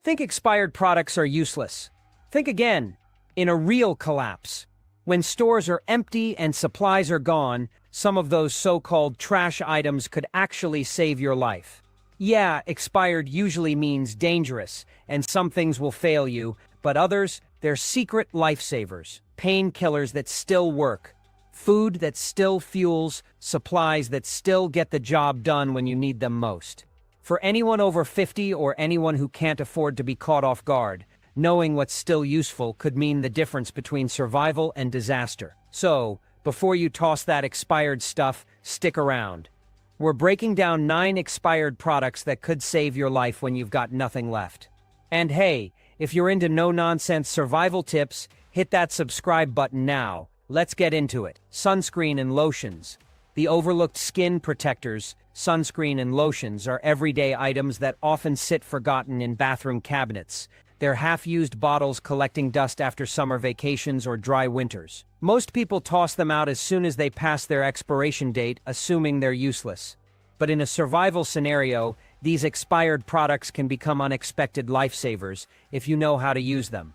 Think expired products are useless. Think again. In a real collapse. When stores are empty and supplies are gone, some of those so-called trash items could actually save your life. Yeah, expired usually means dangerous, and some things will fail you, but others, they're secret lifesavers, painkillers that still work, food that still fuels, supplies that still get the job done when you need them most. For anyone over 50 or anyone who can't afford to be caught off guard, knowing what's still useful could mean the difference between survival and disaster. So, before you toss that expired stuff, stick around. We're breaking down 9 expired products that could save your life when you've got nothing left. And hey, if you're into no-nonsense survival tips, hit that subscribe button now. Let's get into it. Sunscreen and lotions. The overlooked skin protectors, sunscreen and lotions, are everyday items that often sit forgotten in bathroom cabinets. They're half-used bottles collecting dust after summer vacations or dry winters. Most people toss them out as soon as they pass their expiration date, assuming they're useless. But in a survival scenario, these expired products can become unexpected lifesavers if you know how to use them.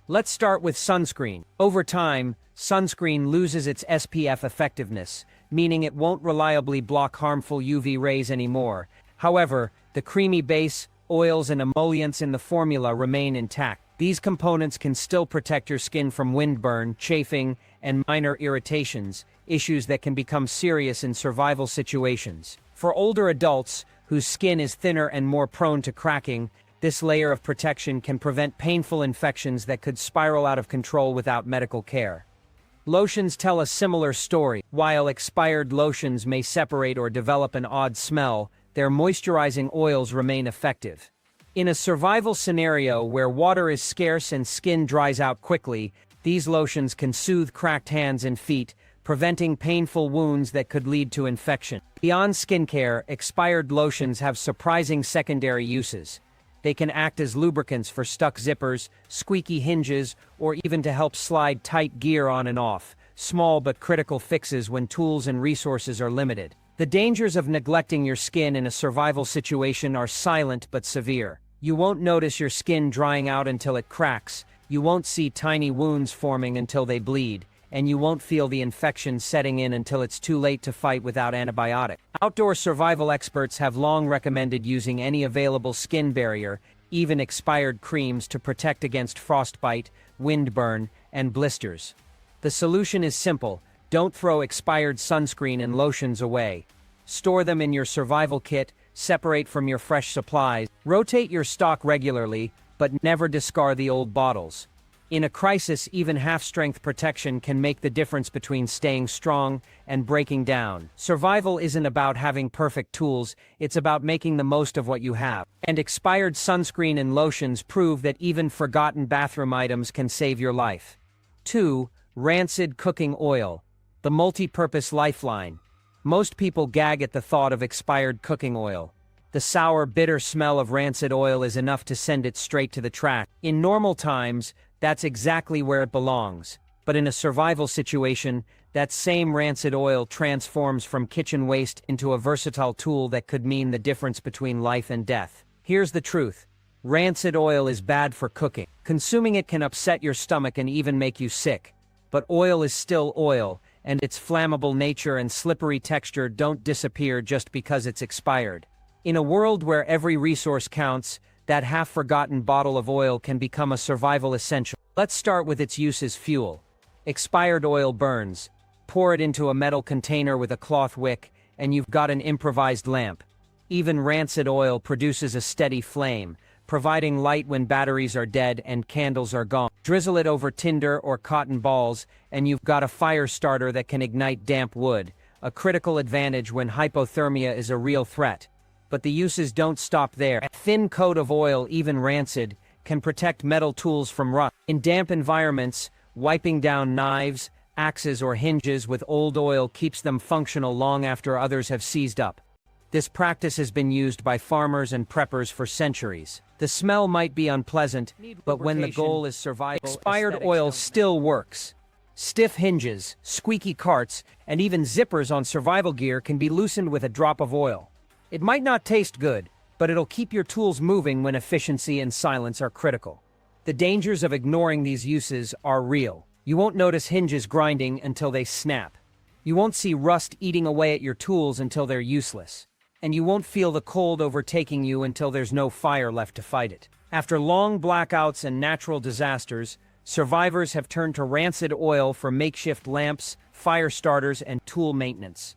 Let's start with sunscreen. Over time, sunscreen loses its SPF effectiveness, meaning it won't reliably block harmful UV rays anymore. However, the creamy base, oils and emollients in the formula remain intact. These components can still protect your skin from windburn, chafing, and minor irritations, issues that can become serious in survival situations. For older adults, whose skin is thinner and more prone to cracking, this layer of protection can prevent painful infections that could spiral out of control without medical care. Lotions tell a similar story. While expired lotions may separate or develop an odd smell, their moisturizing oils remain effective. In a survival scenario where water is scarce and skin dries out quickly, these lotions can soothe cracked hands and feet, preventing painful wounds that could lead to infection. Beyond skincare, expired lotions have surprising secondary uses. They can act as lubricants for stuck zippers, squeaky hinges, or even to help slide tight gear on and off. Small but critical fixes when tools and resources are limited. The dangers of neglecting your skin in a survival situation are silent but severe. You won't notice your skin drying out until it cracks, you won't see tiny wounds forming until they bleed, and you won't feel the infection setting in until it's too late to fight without antibiotics. Outdoor survival experts have long recommended using any available skin barrier, even expired creams, to protect against frostbite, windburn, and blisters. The solution is simple. Don't throw expired sunscreen and lotions away. Store them in your survival kit, separate from your fresh supplies, rotate your stock regularly, but never discard the old bottles. In a crisis, even half-strength protection can make the difference between staying strong and breaking down. Survival isn't about having perfect tools, it's about making the most of what you have. And expired sunscreen and lotions prove that even forgotten bathroom items can save your life. 2. Rancid cooking oil. The multi-purpose lifeline. Most people gag at the thought of expired cooking oil. The sour, bitter smell of rancid oil is enough to send it straight to the trash. In normal times, that's exactly where it belongs. But in a survival situation, that same rancid oil transforms from kitchen waste into a versatile tool that could mean the difference between life and death. Here's the truth. Rancid oil is bad for cooking. Consuming it can upset your stomach and even make you sick. But oil is still oil, and its flammable nature and slippery texture don't disappear just because it's expired. In a world where every resource counts, that half-forgotten bottle of oil can become a survival essential. Let's start with its use as fuel. Expired oil burns. Pour it into a metal container with a cloth wick, and you've got an improvised lamp. Even rancid oil produces a steady flame, providing light when batteries are dead and candles are gone. Drizzle it over tinder or cotton balls, and you've got a fire starter that can ignite damp wood, a critical advantage when hypothermia is a real threat. But the uses don't stop there. A thin coat of oil, even rancid, can protect metal tools from rust. In damp environments, wiping down knives, axes, or hinges with old oil keeps them functional long after others have seized up. This practice has been used by farmers and preppers for centuries. The smell might be unpleasant, but when the goal is survival, expired oil still works. Stiff hinges, squeaky carts, and even zippers on survival gear can be loosened with a drop of oil. It might not taste good, but it'll keep your tools moving when efficiency and silence are critical. The dangers of ignoring these uses are real. You won't notice hinges grinding until they snap. You won't see rust eating away at your tools until they're useless. And you won't feel the cold overtaking you until there's no fire left to fight it. After long blackouts and natural disasters, survivors have turned to rancid oil for makeshift lamps, fire starters, and tool maintenance.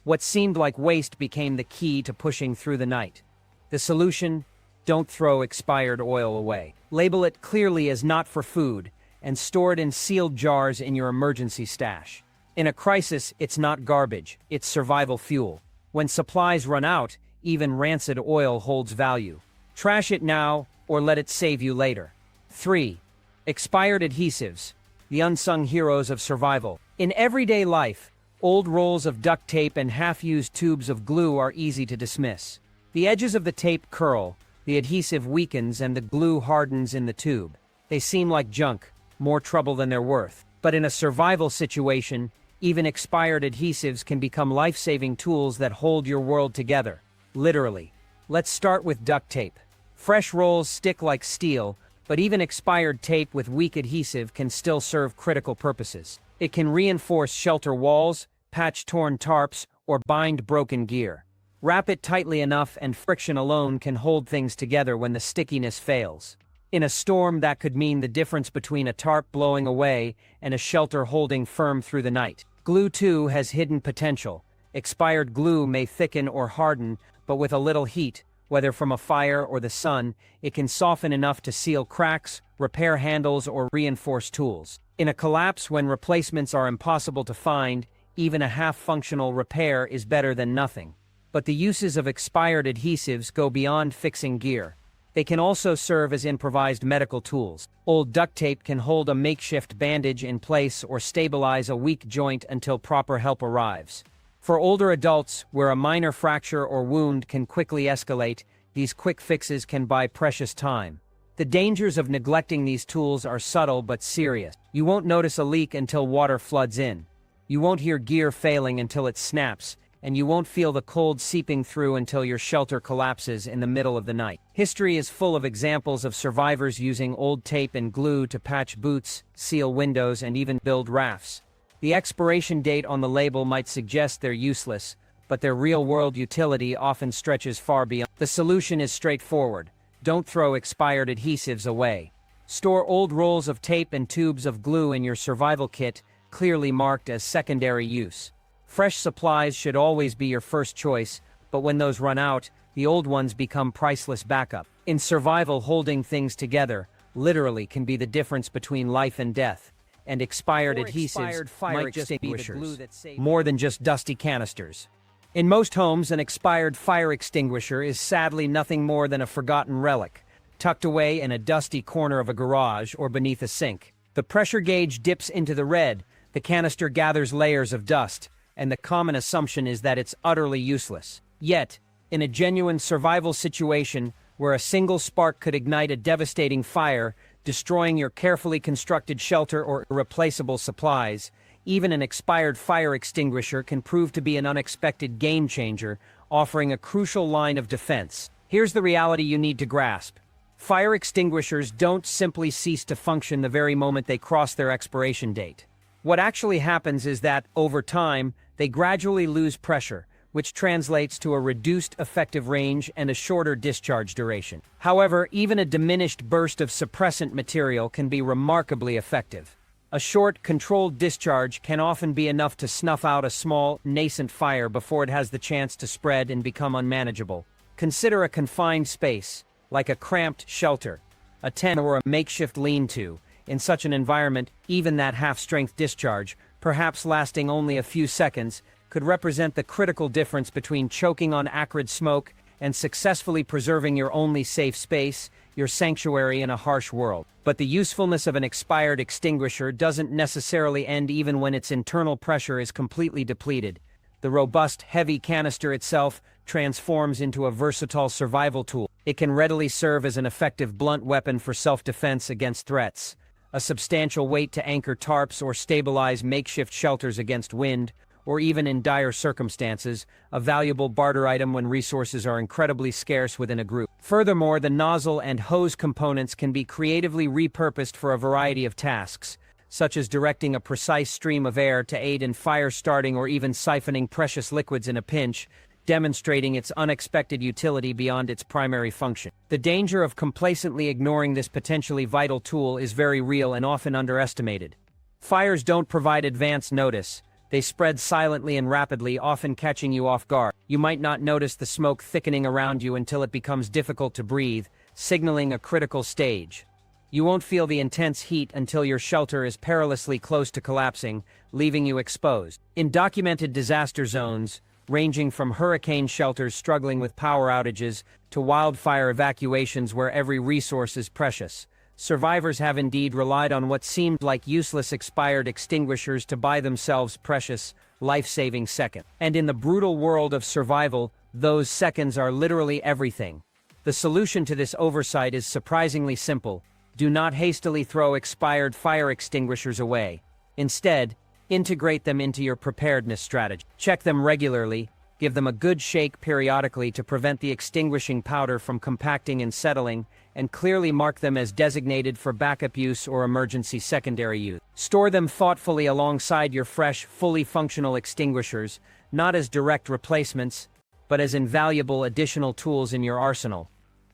What seemed like waste became the key to pushing through the night. The solution? Don't throw expired oil away. Label it clearly as not for food, and store it in sealed jars in your emergency stash. In a crisis, it's not garbage, it's survival fuel. When supplies run out, even rancid oil holds value. Trash it now, or let it save you later. 3. Expired adhesives, the unsung heroes of survival. In everyday life, old rolls of duct tape and half-used tubes of glue are easy to dismiss. The edges of the tape curl, the adhesive weakens, and the glue hardens in the tube. They seem like junk, more trouble than they're worth. But in a survival situation, even expired adhesives can become life-saving tools that hold your world together. Literally. Let's start with duct tape. Fresh rolls stick like steel, but even expired tape with weak adhesive can still serve critical purposes. It can reinforce shelter walls, patch torn tarps, or bind broken gear. Wrap it tightly enough and friction alone can hold things together when the stickiness fails. In a storm, that could mean the difference between a tarp blowing away and a shelter holding firm through the night. Glue, too, has hidden potential. Expired glue may thicken or harden, but with a little heat, whether from a fire or the sun, it can soften enough to seal cracks, repair handles, or reinforce tools. In a collapse, when replacements are impossible to find, even a half-functional repair is better than nothing. But the uses of expired adhesives go beyond fixing gear. They can also serve as improvised medical tools. Old duct tape can hold a makeshift bandage in place or stabilize a weak joint until proper help arrives. For older adults, where a minor fracture or wound can quickly escalate, these quick fixes can buy precious time. The dangers of neglecting these tools are subtle but serious. You won't notice a leak until water floods in. You won't hear gear failing until it snaps, and you won't feel the cold seeping through until your shelter collapses in the middle of the night. History is full of examples of survivors using old tape and glue to patch boots, seal windows, and even build rafts. The expiration date on the label might suggest they're useless, but their real-world utility often stretches far beyond. The solution is straightforward. Don't throw expired adhesives away. Store old rolls of tape and tubes of glue in your survival kit, clearly marked as secondary use. Fresh supplies should always be your first choice, but when those run out, the old ones become priceless backup. In survival, holding things together, literally, can be the difference between life and death, and expired adhesives might just be the glue that saves more than just dusty canisters. In most homes, an expired fire extinguisher is sadly nothing more than a forgotten relic, tucked away in a dusty corner of a garage or beneath a sink. The pressure gauge dips into the red, the canister gathers layers of dust, and the common assumption is that it's utterly useless. Yet, in a genuine survival situation where a single spark could ignite a devastating fire, destroying your carefully constructed shelter or irreplaceable supplies, even an expired fire extinguisher can prove to be an unexpected game-changer, offering a crucial line of defense. Here's the reality you need to grasp. Fire extinguishers don't simply cease to function the very moment they cross their expiration date. What actually happens is that, over time, they gradually lose pressure, which translates to a reduced effective range and a shorter discharge duration. However, even a diminished burst of suppressant material can be remarkably effective. A short, controlled discharge can often be enough to snuff out a small, nascent fire before it has the chance to spread and become unmanageable. Consider a confined space, like a cramped shelter, a tent or a makeshift lean-to. In such an environment, even that half-strength discharge, perhaps lasting only a few seconds, could represent the critical difference between choking on acrid smoke and successfully preserving your only safe space, your sanctuary in a harsh world. But the usefulness of an expired extinguisher doesn't necessarily end even when its internal pressure is completely depleted. The robust, heavy canister itself transforms into a versatile survival tool. It can readily serve as an effective blunt weapon for self-defense against threats, a substantial weight to anchor tarps or stabilize makeshift shelters against wind, or even in dire circumstances, a valuable barter item when resources are incredibly scarce within a group. Furthermore, the nozzle and hose components can be creatively repurposed for a variety of tasks, such as directing a precise stream of air to aid in fire starting or even siphoning precious liquids in a pinch, demonstrating its unexpected utility beyond its primary function. The danger of complacently ignoring this potentially vital tool is very real and often underestimated. Fires don't provide advance notice. They spread silently and rapidly, often catching you off guard. You might not notice the smoke thickening around you until it becomes difficult to breathe, signaling a critical stage. You won't feel the intense heat until your shelter is perilously close to collapsing, leaving you exposed. In documented disaster zones, ranging from hurricane shelters struggling with power outages to wildfire evacuations where every resource is precious, survivors have indeed relied on what seemed like useless expired extinguishers to buy themselves precious, life-saving seconds. And in the brutal world of survival, those seconds are literally everything. The solution to this oversight is surprisingly simple. Do not hastily throw expired fire extinguishers away. Instead, integrate them into your preparedness strategy. Check them regularly, give them a good shake periodically to prevent the extinguishing powder from compacting and settling, and clearly mark them as designated for backup use or emergency secondary use. Store them thoughtfully alongside your fresh, fully functional extinguishers, not as direct replacements, but as invaluable additional tools in your arsenal.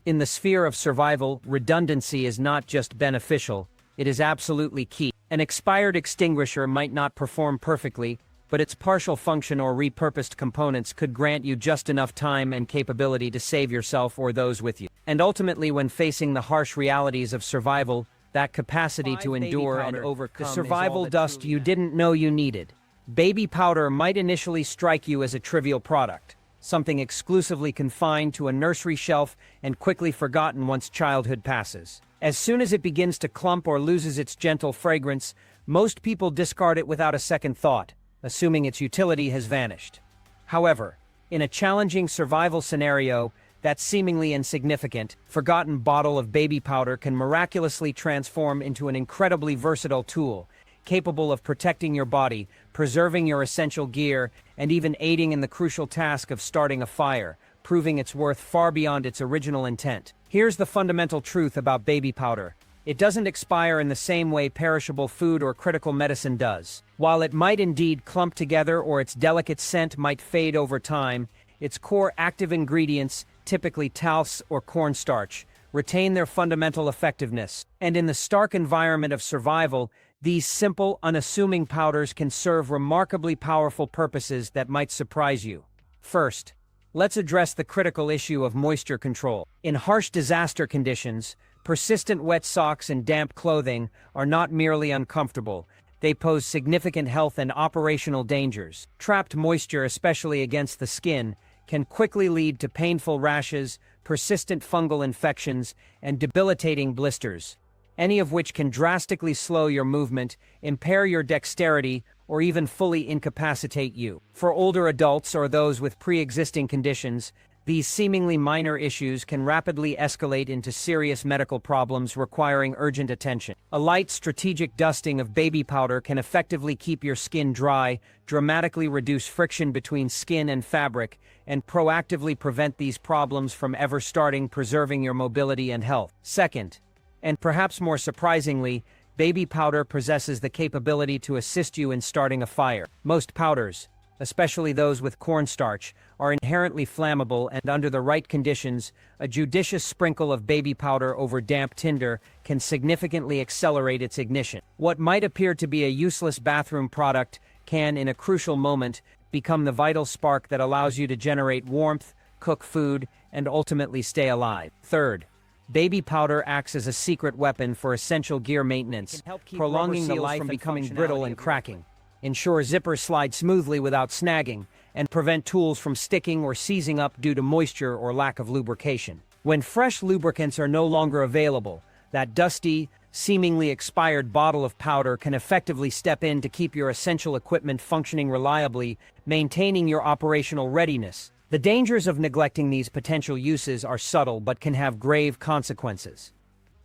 In the sphere of survival, redundancy is not just beneficial, it is absolutely key. An expired extinguisher might not perform perfectly, but its partial function or repurposed components could grant you just enough time and capability to save yourself or those with you. And ultimately, when facing the harsh realities of survival, that capacity to endure and overcome the survival dust you didn't know you needed. Baby powder might initially strike you as a trivial product, something exclusively confined to a nursery shelf and quickly forgotten once childhood passes. As soon as it begins to clump or loses its gentle fragrance, most people discard it without a second thought, assuming its utility has vanished. However, in a challenging survival scenario, that seemingly insignificant, forgotten bottle of baby powder can miraculously transform into an incredibly versatile tool, capable of protecting your body, preserving your essential gear, and even aiding in the crucial task of starting a fire, proving its worth far beyond its original intent. Here's the fundamental truth about baby powder. It doesn't expire in the same way perishable food or critical medicine does. While it might indeed clump together or its delicate scent might fade over time, its core active ingredients, typically talc or cornstarch, retain their fundamental effectiveness. And in the stark environment of survival, these simple, unassuming powders can serve remarkably powerful purposes that might surprise you. First, let's address the critical issue of moisture control. In harsh disaster conditions, persistent wet socks and damp clothing are not merely uncomfortable. They pose significant health and operational dangers. Trapped moisture, especially against the skin, can quickly lead to painful rashes, persistent fungal infections, and debilitating blisters, any of which can drastically slow your movement, impair your dexterity, or even fully incapacitate you. For older adults or those with pre-existing conditions, these seemingly minor issues can rapidly escalate into serious medical problems requiring urgent attention. A light, strategic dusting of baby powder can effectively keep your skin dry, dramatically reduce friction between skin and fabric, and proactively prevent these problems from ever starting, preserving your mobility and health. Second, and perhaps more surprisingly, baby powder possesses the capability to assist you in starting a fire. Most powders, especially those with cornstarch, are inherently flammable, and under the right conditions, a judicious sprinkle of baby powder over damp tinder can significantly accelerate its ignition. What might appear to be a useless bathroom product can, in a crucial moment, become the vital spark that allows you to generate warmth, cook food, and ultimately stay alive. Third, baby powder acts as a secret weapon for essential gear maintenance, prolonging the life from becoming brittle and cracking, ensure zippers slide smoothly without snagging, and prevent tools from sticking or seizing up due to moisture or lack of lubrication. When fresh lubricants are no longer available, that dusty, seemingly expired bottle of powder can effectively step in to keep your essential equipment functioning reliably, maintaining your operational readiness. The dangers of neglecting these potential uses are subtle but can have grave consequences.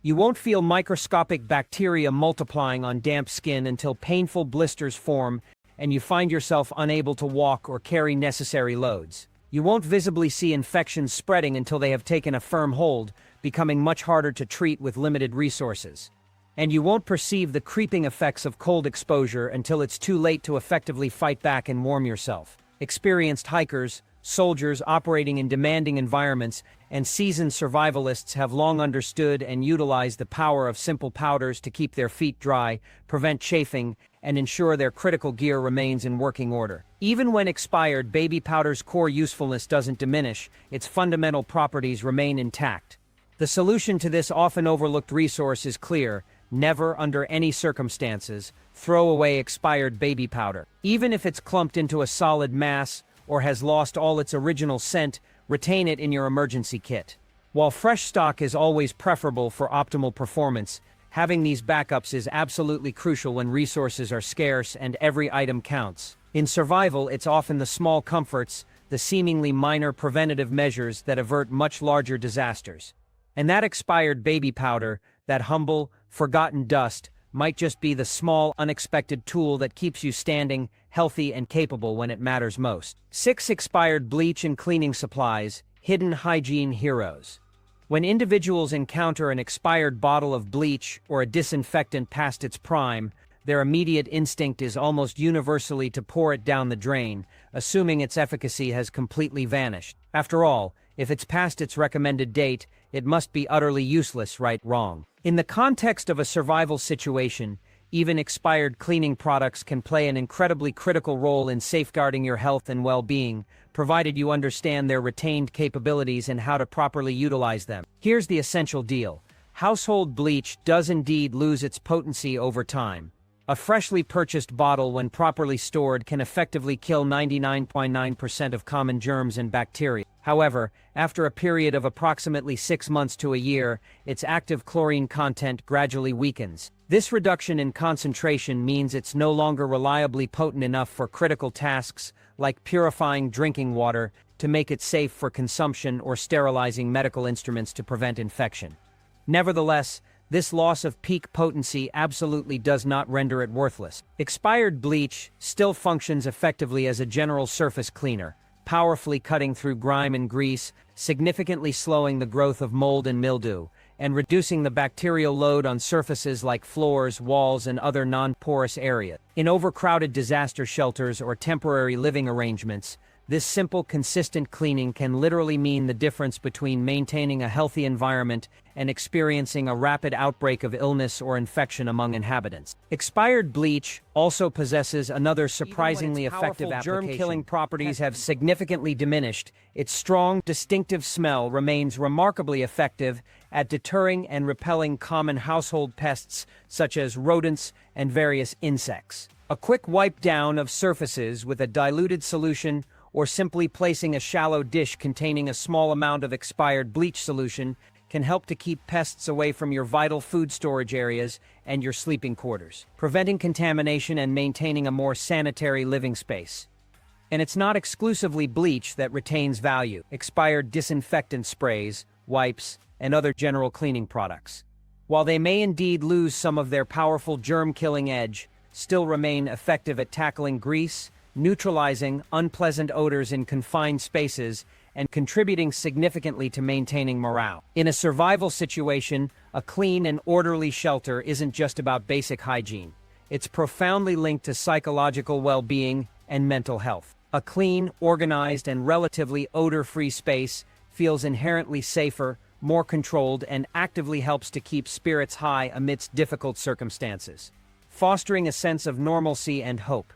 You won't feel microscopic bacteria multiplying on damp skin until painful blisters form and you find yourself unable to walk or carry necessary loads. You won't visibly see infections spreading until they have taken a firm hold, becoming much harder to treat with limited resources. And you won't perceive the creeping effects of cold exposure until it's too late to effectively fight back and warm yourself. Experienced hikers, soldiers operating in demanding environments, and seasoned survivalists have long understood and utilized the power of simple powders to keep their feet dry, prevent chafing, and ensure their critical gear remains in working order. Even when expired, baby powder's core usefulness doesn't diminish, its fundamental properties remain intact. The solution to this often overlooked resource is clear: never, under any circumstances, throw away expired baby powder. Even if it's clumped into a solid mass or has lost all its original scent, retain it in your emergency kit. While fresh stock is always preferable for optimal performance, having these backups is absolutely crucial when resources are scarce and every item counts. In survival, it's often the small comforts, the seemingly minor preventative measures that avert much larger disasters. And that expired baby powder, that humble, forgotten dust, might just be the small, unexpected tool that keeps you standing, healthy, and capable when it matters most. 6. Expired bleach and cleaning supplies, hidden hygiene heroes. When individuals encounter an expired bottle of bleach or a disinfectant past its prime, their immediate instinct is almost universally to pour it down the drain, assuming its efficacy has completely vanished. After all, if it's past its recommended date, it must be utterly useless, right? Wrong. In the context of a survival situation, even expired cleaning products can play an incredibly critical role in safeguarding your health and well-being, provided you understand their retained capabilities and how to properly utilize them. Here's the essential deal. Household bleach does indeed lose its potency over time. A freshly purchased bottle, when properly stored, can effectively kill 99.9% of common germs and bacteria. However, after a period of approximately 6 months to a year, its active chlorine content gradually weakens. This reduction in concentration means it's no longer reliably potent enough for critical tasks like purifying drinking water to make it safe for consumption or sterilizing medical instruments to prevent infection. Nevertheless, this loss of peak potency absolutely does not render it worthless. Expired bleach still functions effectively as a general surface cleaner, powerfully cutting through grime and grease, significantly slowing the growth of mold and mildew, and reducing the bacterial load on surfaces like floors, walls, and other non-porous areas. In overcrowded disaster shelters or temporary living arrangements, this simple, consistent cleaning can literally mean the difference between maintaining a healthy environment and experiencing a rapid outbreak of illness or infection among inhabitants. Expired bleach also possesses another surprisingly effective application. Germ-killing properties have significantly diminished. Its strong, distinctive smell remains remarkably effective at deterring and repelling common household pests such as rodents and various insects. A quick wipe down of surfaces with a diluted solution, or simply placing a shallow dish containing a small amount of expired bleach solution, can help to keep pests away from your vital food storage areas and your sleeping quarters, preventing contamination and maintaining a more sanitary living space. And it's not exclusively bleach that retains value. Expired disinfectant sprays, wipes, and other general cleaning products, while they may indeed lose some of their powerful germ-killing edge, still remain effective at tackling grease, neutralizing unpleasant odors in confined spaces, and contributing significantly to maintaining morale. In a survival situation, a clean and orderly shelter isn't just about basic hygiene. It's profoundly linked to psychological well-being and mental health. A clean, organized, and relatively odor-free space feels inherently safer, more controlled, and actively helps to keep spirits high amidst difficult circumstances, fostering a sense of normalcy and hope.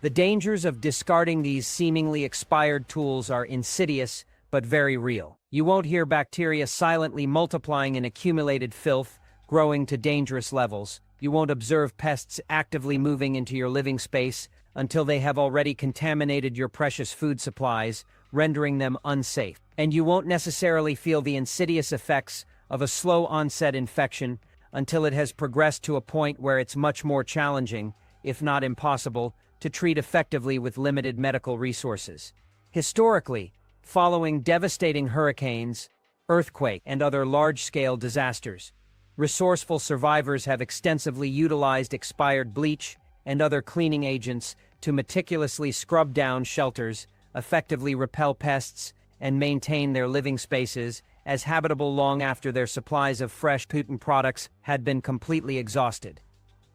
The dangers of discarding these seemingly expired tools are insidious but very real. You won't hear bacteria silently multiplying in accumulated filth, growing to dangerous levels. You won't observe pests actively moving into your living space until they have already contaminated your precious food supplies, rendering them unsafe. And you won't necessarily feel the insidious effects of a slow-onset infection until it has progressed to a point where it's much more challenging, if not impossible, to treat effectively with limited medical resources. Historically, following devastating hurricanes, earthquakes, and other large-scale disasters, resourceful survivors have extensively utilized expired bleach and other cleaning agents to meticulously scrub down shelters, effectively repel pests, and maintain their living spaces as habitable long after their supplies of fresh potent products had been completely exhausted.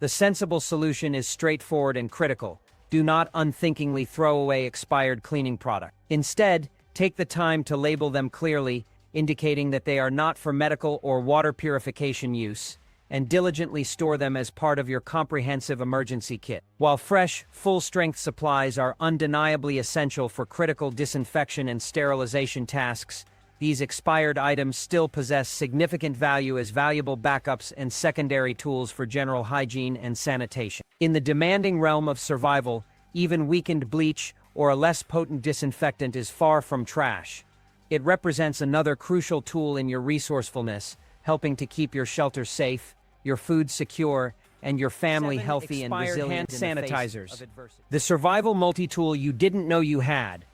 The sensible solution is straightforward and critical. Do not unthinkingly throw away expired cleaning products. Instead, take the time to label them clearly, indicating that they are not for medical or water purification use, and diligently store them as part of your comprehensive emergency kit. While fresh, full-strength supplies are undeniably essential for critical disinfection and sterilization tasks, these expired items still possess significant value as valuable backups and secondary tools for general hygiene and sanitation. In the demanding realm of survival, even weakened bleach or a less potent disinfectant is far from trash. It represents another crucial tool in your resourcefulness, helping to keep your shelter safe, your food secure, and your family healthy and resilient. Hand sanitizers. The survival multi-tool you didn't know you had.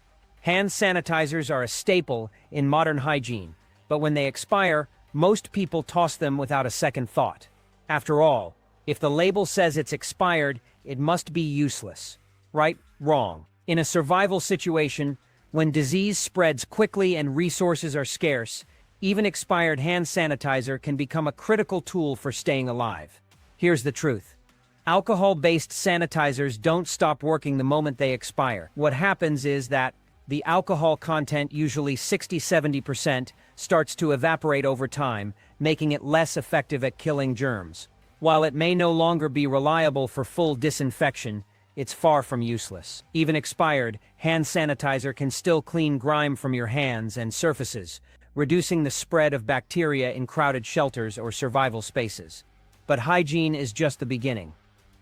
Hand sanitizers are a staple in modern hygiene, but when they expire, most people toss them without a second thought. After all, if the label says it's expired, it must be useless. Right? Wrong. In a survival situation, when disease spreads quickly and resources are scarce, even expired hand sanitizer can become a critical tool for staying alive. Here's the truth. Alcohol-based sanitizers don't stop working the moment they expire. What happens is that the alcohol content, usually 60–70%, starts to evaporate over time, making it less effective at killing germs. While it may no longer be reliable for full disinfection, it's far from useless. Even expired, hand sanitizer can still clean grime from your hands and surfaces, reducing the spread of bacteria in crowded shelters or survival spaces. But hygiene is just the beginning.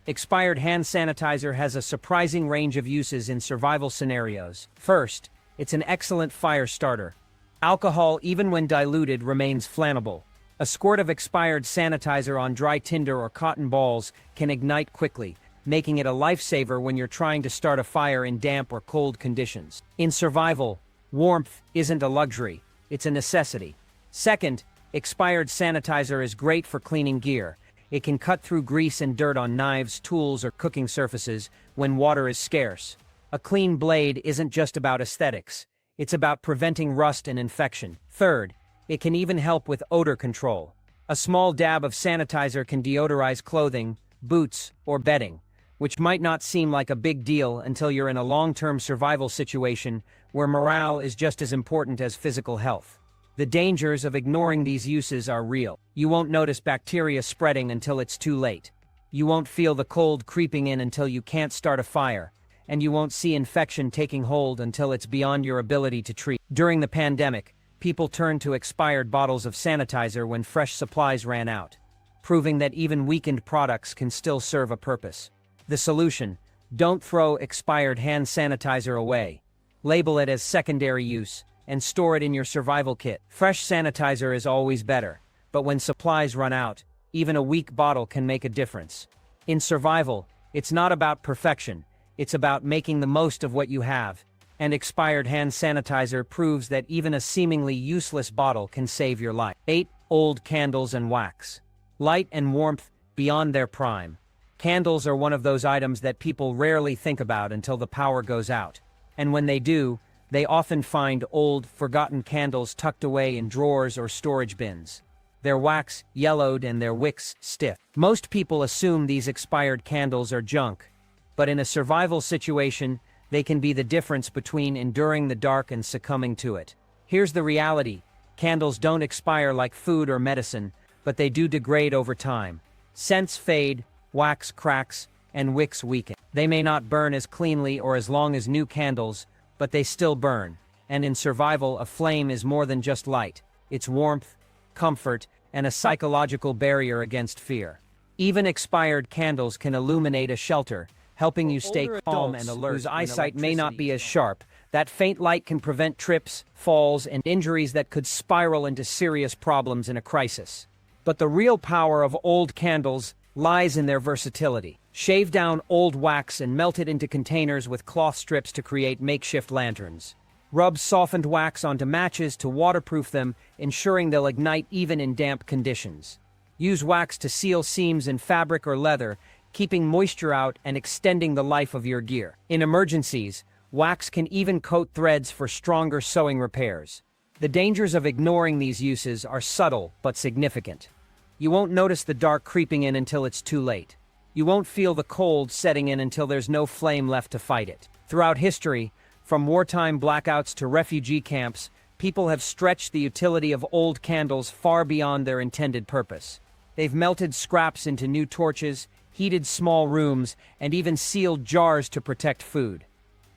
Expired hand sanitizer has a surprising range of uses in survival scenarios. First, it's an excellent fire starter. Alcohol, even when diluted, remains flammable. A squirt of expired sanitizer on dry tinder or cotton balls can ignite quickly, making it a lifesaver when you're trying to start a fire in damp or cold conditions. In survival, warmth isn't a luxury, it's a necessity. Second, expired sanitizer is great for cleaning gear. It can cut through grease and dirt on knives, tools, or cooking surfaces when water is scarce. A clean blade isn't just about aesthetics. It's about preventing rust and infection. Third, it can even help with odor control. A small dab of sanitizer can deodorize clothing, boots, or bedding, which might not seem like a big deal until you're in a long-term survival situation where morale is just as important as physical health. The dangers of ignoring these uses are real. You won't notice bacteria spreading until it's too late. You won't feel the cold creeping in until you can't start a fire, and you won't see infection taking hold until it's beyond your ability to treat. During the pandemic, people turned to expired bottles of sanitizer when fresh supplies ran out, proving that even weakened products can still serve a purpose. The solution: don't throw expired hand sanitizer away. Label it as secondary use and store it in your survival kit. Fresh sanitizer is always better, but when supplies run out, even a weak bottle can make a difference. In survival, it's not about perfection, it's about making the most of what you have, and expired hand sanitizer proves that even a seemingly useless bottle can save your life. 8. Old candles and wax. Light and warmth beyond their prime. Candles are one of those items that people rarely think about until the power goes out. And when they do, they often find old, forgotten candles tucked away in drawers or storage bins. Their wax yellowed and their wicks stiff. Most people assume these expired candles are junk, but in a survival situation, they can be the difference between enduring the dark and succumbing to it. Here's the reality: candles don't expire like food or medicine, but they do degrade over time. Scents fade, wax cracks, and wicks weaken. They may not burn as cleanly or as long as new candles, but they still burn. And in survival, a flame is more than just light. It's warmth, comfort, and a psychological barrier against fear. Even expired candles can illuminate a shelter, helping you stay calm and alert. Whose eyesight may not be as sharp, that faint light can prevent trips, falls, and injuries that could spiral into serious problems in a crisis. But the real power of old candles lies in their versatility. Shave down old wax and melt it into containers with cloth strips to create makeshift lanterns. Rub softened wax onto matches to waterproof them, ensuring they'll ignite even in damp conditions. Use wax to seal seams in fabric or leather, keeping moisture out and extending the life of your gear. In emergencies, wax can even coat threads for stronger sewing repairs. The dangers of ignoring these uses are subtle but significant. You won't notice the dark creeping in until it's too late. You won't feel the cold setting in until there's no flame left to fight it. Throughout history, from wartime blackouts to refugee camps, people have stretched the utility of old candles far beyond their intended purpose. They've melted scraps into new torches, heated small rooms, and even sealed jars to protect food.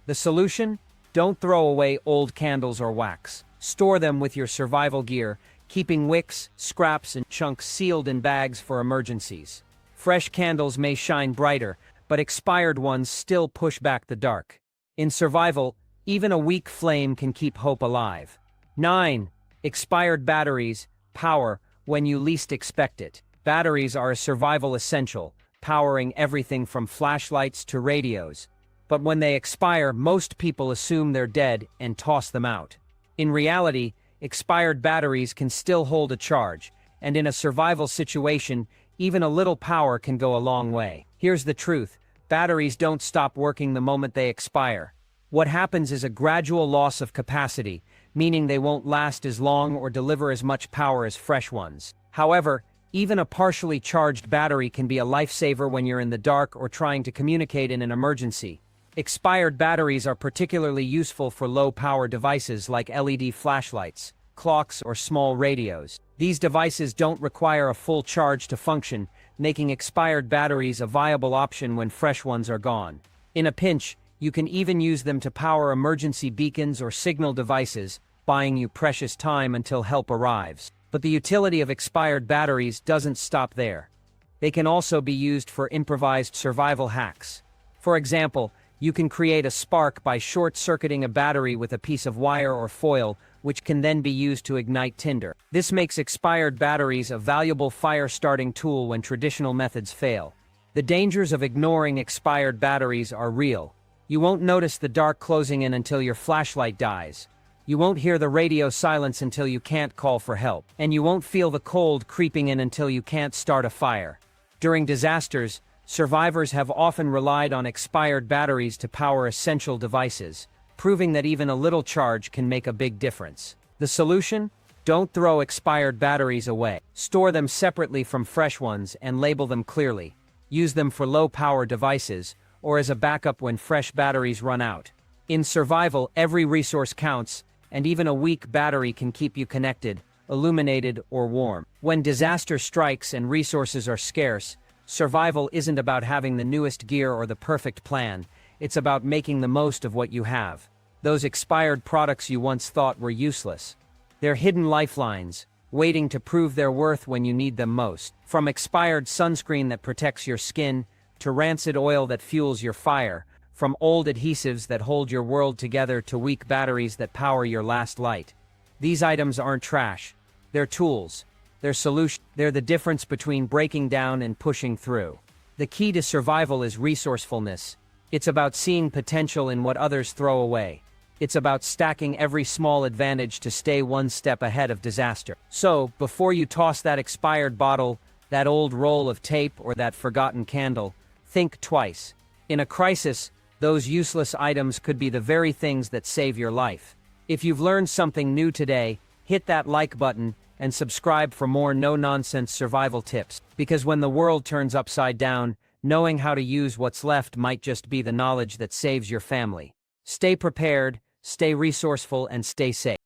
The solution? Don't throw away old candles or wax. Store them with your survival gear, keeping wicks, scraps, and chunks sealed in bags for emergencies. Fresh candles may shine brighter, but expired ones still push back the dark. In survival, even a weak flame can keep hope alive. 9. Expired batteries, power when you least expect it. Batteries are a survival essential, powering everything from flashlights to radios. But when they expire, most people assume they're dead and toss them out. In reality, expired batteries can still hold a charge, and in a survival situation, even a little power can go a long way. Here's the truth: batteries don't stop working the moment they expire. What happens is a gradual loss of capacity, meaning they won't last as long or deliver as much power as fresh ones. However, even a partially charged battery can be a lifesaver when you're in the dark or trying to communicate in an emergency. Expired batteries are particularly useful for low-power devices like LED flashlights, clocks, or small radios. These devices don't require a full charge to function, making expired batteries a viable option when fresh ones are gone. In a pinch, you can even use them to power emergency beacons or signal devices, buying you precious time until help arrives. But the utility of expired batteries doesn't stop there. They can also be used for improvised survival hacks. For example, you can create a spark by short-circuiting a battery with a piece of wire or foil, which can then be used to ignite tinder. This makes expired batteries a valuable fire-starting tool when traditional methods fail. The dangers of ignoring expired batteries are real. You won't notice the dark closing in until your flashlight dies. You won't hear the radio silence until you can't call for help. And you won't feel the cold creeping in until you can't start a fire. During disasters, survivors have often relied on expired batteries to power essential devices, proving that even a little charge can make a big difference. The solution? Don't throw expired batteries away. Store them separately from fresh ones and label them clearly. Use them for low-power devices, or as a backup when fresh batteries run out. In survival, every resource counts, and even a weak battery can keep you connected, illuminated, or warm. When disaster strikes and resources are scarce, survival isn't about having the newest gear or the perfect plan. It's about making the most of what you have. Those expired products you once thought were useless. They're hidden lifelines, waiting to prove their worth when you need them most. From expired sunscreen that protects your skin, to rancid oil that fuels your fire, from old adhesives that hold your world together to weak batteries that power your last light. These items aren't trash. They're tools. They're solutions. They're the difference between breaking down and pushing through. The key to survival is resourcefulness. It's about seeing potential in what others throw away. It's about stacking every small advantage to stay one step ahead of disaster. So, before you toss that expired bottle, that old roll of tape, or that forgotten candle, think twice. In a crisis, those useless items could be the very things that save your life. If you've learned something new today, hit that like button and subscribe for more no-nonsense survival tips. Because when the world turns upside down, knowing how to use what's left might just be the knowledge that saves your family. Stay prepared, stay resourceful, and stay safe.